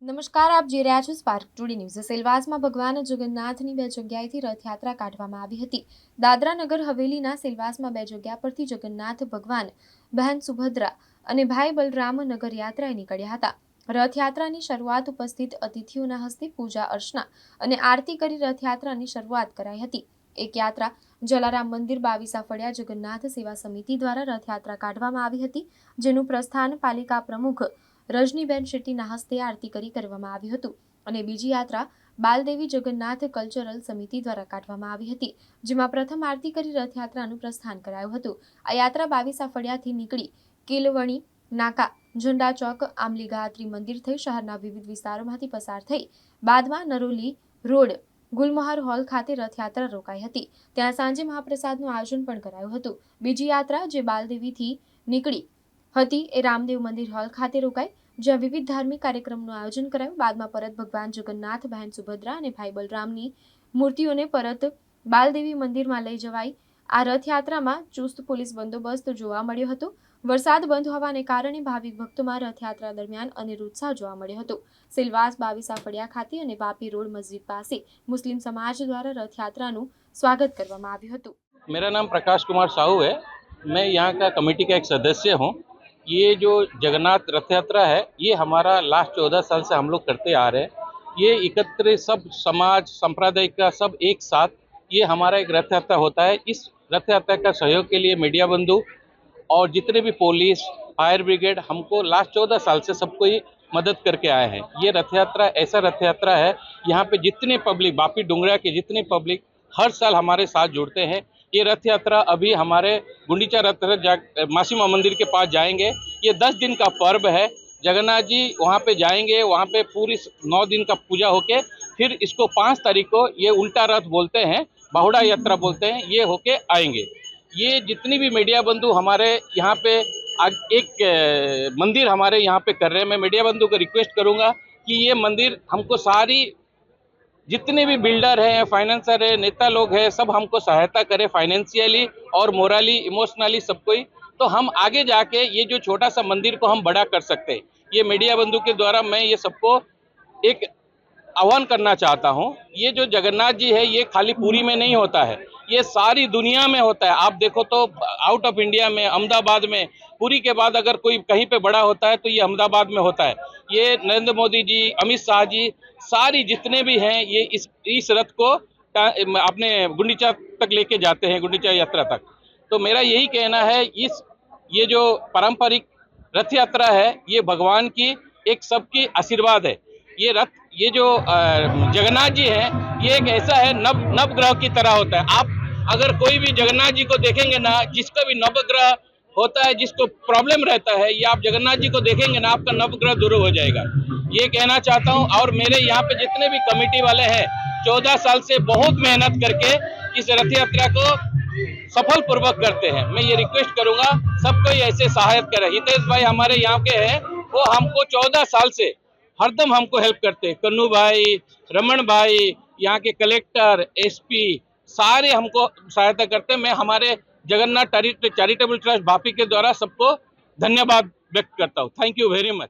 નમસ્કાર, આપ જોઈ રહ્યા છો સ્પાર્ક ટુડે ન્યૂઝ। સેલવાસમાં ભગવાન જગન્નાથની બે જગ્યાએથી રથયાત્રા કાઢવામાં આવી હતી। દાદરા નગર હવેલીના સેલવાસમાં બે જગ્યા પરથી જગન્નાથ ભગવાન, બહેન સુભદ્રા અને ભાઈ બલરામ નગર યાત્રાએ નીકળ્યા હતા। રથયાત્રાની શરૂઆત ઉપસ્થિત અતિથિઓના હસ્તે પૂજા અર્ચના અને આરતી કરી રથયાત્રાની શરૂઆત કરાઈ હતી। એક યાત્રા જલારામ મંદિર 22 ફળિયા જગન્નાથ સેવા સમિતિ દ્વારા રથયાત્રા કાઢવામાં આવી હતી, જેનું પ્રસ્થાન પાલિકા પ્રમુખ રજનીબેન શેટ્ટીના હસ્તે આરતી કરી કરવામાં આવ્યું હતું અને બીજી યાત્રા બાલદેવી જગન્નાથ કલ્ચરલ સમિતિ દ્વારા કાઢવામાં આવી હતી, જેમાં પ્રથમ આરતી કરી રથયાત્રાનું પ્રસ્થાન કરાયું હતું। આ યાત્રા 22 ફળિયાથી નીકળી કેલવણી નાકા, ઝંડા ચોક, આમલી ગાયત્રી મંદિર થઈ શહેરના વિવિધ વિસ્તારોમાંથી પસાર થઈ બાદમાં નરોલી રોડ ગુલમોહર હોલ ખાતે રથયાત્રા રોકાઈ હતી। ત્યાં સાંજે મહાપ્રસાદનું આયોજન પણ કરાયું હતું। બીજી યાત્રા જે બાલદેવીથી નીકળી હતી એ રામદેવ મંદિર હોલ ખાતે રોકાઈ, જ્યાં વિવિધ ધાર્મિક કાર્યક્રમનું આયોજન કરાયું। બાદમાં પરત ભગવાન જગન્નાથ, બહેન સુભદ્રા અને ભાઈ બલરામની મૂર્તિઓને પરત બાલદેવી મંદિરમાં લઈ જવાઈ। આ રથયાત્રામાં ચુસ્ત પોલીસ બંદોબસ્ત જોવા મળ્યો હતો। વરસાદ બંધ હોવાને કારણે ભાવિક ભક્તોમાં રથયાત્રા દરમિયાન અનેરો ઉત્સાહ જોવા મળ્યો હતો। સેલવાસ 22 ફળિયા ખાતે અને વાપી રોડ મસ્જિદ પાસે મુસ્લિમ સમાજ દ્વારા રથયાત્રાનું સ્વાગત કરવામાં આવ્યું હતું। मेरा नाम प्रकाश कुमार साहू है। मैं यहाँ का कमेटी का एक सदस्य हूँ। ये जो जगन्नाथ रथ यात्रा है, ये हमारा लास्ट 14 साल से हम लोग करते आ रहे हैं। ये एकत्र सब समाज संप्रदाय का सब एक साथ ये हमारा एक रथ यात्रा होता है। इस रथ यात्रा का सहयोग के लिए मीडिया बंधु और जितने भी पुलिस, फायर ब्रिगेड हमको लास्ट 14 साल से सबको ही मदद करके आए हैं। ये रथ यात्रा ऐसा रथ यात्रा है, यहाँ पे जितने पब्लिक, बापी डुंगरा के जितने पब्लिक हर साल हमारे साथ जुड़ते हैं। ये रथ यात्रा अभी हमारे गुंडीचा रथ मासीमा मंदिर के पास जाएंगे। ये 10 दिन का पर्व है। जगन्नाथ जी वहाँ पे जाएंगे, वहाँ पे पूरी 9 दिन का पूजा होके फिर इसको 5 तारीख को ये उल्टा रथ बोलते हैं, बाहुड़ा यात्रा बोलते हैं, ये होके आएंगे। ये जितनी भी मीडिया बंधु हमारे यहाँ पे आज एक मंदिर हमारे यहाँ पे कर रहे हैं। मैं मीडिया बंधु को रिक्वेस्ट करूँगा कि ये मंदिर हमको सारी जितने भी बिल्डर हैं, फाइनेंसर है, नेता लोग हैं, सब हमको सहायता करें फाइनेंशियली और मोरली, इमोशनली सब कोई, तो हम आगे जाके ये जो छोटा सा मंदिर को हम बड़ा कर सकते हैं। ये मीडिया बंधु के द्वारा मैं ये सबको एक आह्वान करना चाहता हूँ। ये जो जगन्नाथ जी है ये खाली पुरी में नहीं होता है, ये सारी दुनिया में होता है। आप देखो तो आउट ऑफ इंडिया में, अहमदाबाद में, पुरी के बाद अगर कोई कहीं पे बड़ा होता है तो ये अहमदाबाद में होता है। ये नरेंद्र मोदी जी, अमित शाह जी, सारी जितने भी हैं ये इस रथ को अपने गुंडीचा तक लेके जाते हैं, गुंडीचा यात्रा तक। तो मेरा यही कहना है, ये जो पारंपरिक रथ यात्रा है ये भगवान की एक सबकी आशीर्वाद है। ये रथ, ये जो जगन्नाथ जी है ये एक ऐसा है नवग्रह की तरह होता है। आप अगर कोई भी जगन्नाथ जी को देखेंगे ना, जिसका भी नवग्रह होता है, जिसको प्रॉब्लम रहता है, ये आप जगन्नाथ जी को देखेंगे ना, आपका नवग्रह दूर हो जाएगा। ये कहना चाहता हूँ। और मेरे यहाँ पे जितने भी कमेटी वाले हैं 14 साल से बहुत मेहनत करके इस रथ यात्रा को सफल पूर्वक करते हैं। मैं ये रिक्वेस्ट करूंगा सबको ऐसे सहायता करें। हितेश भाई हमारे यहाँ के हैं, वो हमको 14 साल से हरदम हमको हेल्प करते हैं। कन्नू भाई, रमन भाई, यहाँ के कलेक्टर, एसपी सारे हमको सहायता करते हैं। मैं हमारे जगन्नाथ चैरिटेबल ट्रस्ट भापी के द्वारा सबको धन्यवाद व्यक्त करता हूँ। Thank you very much.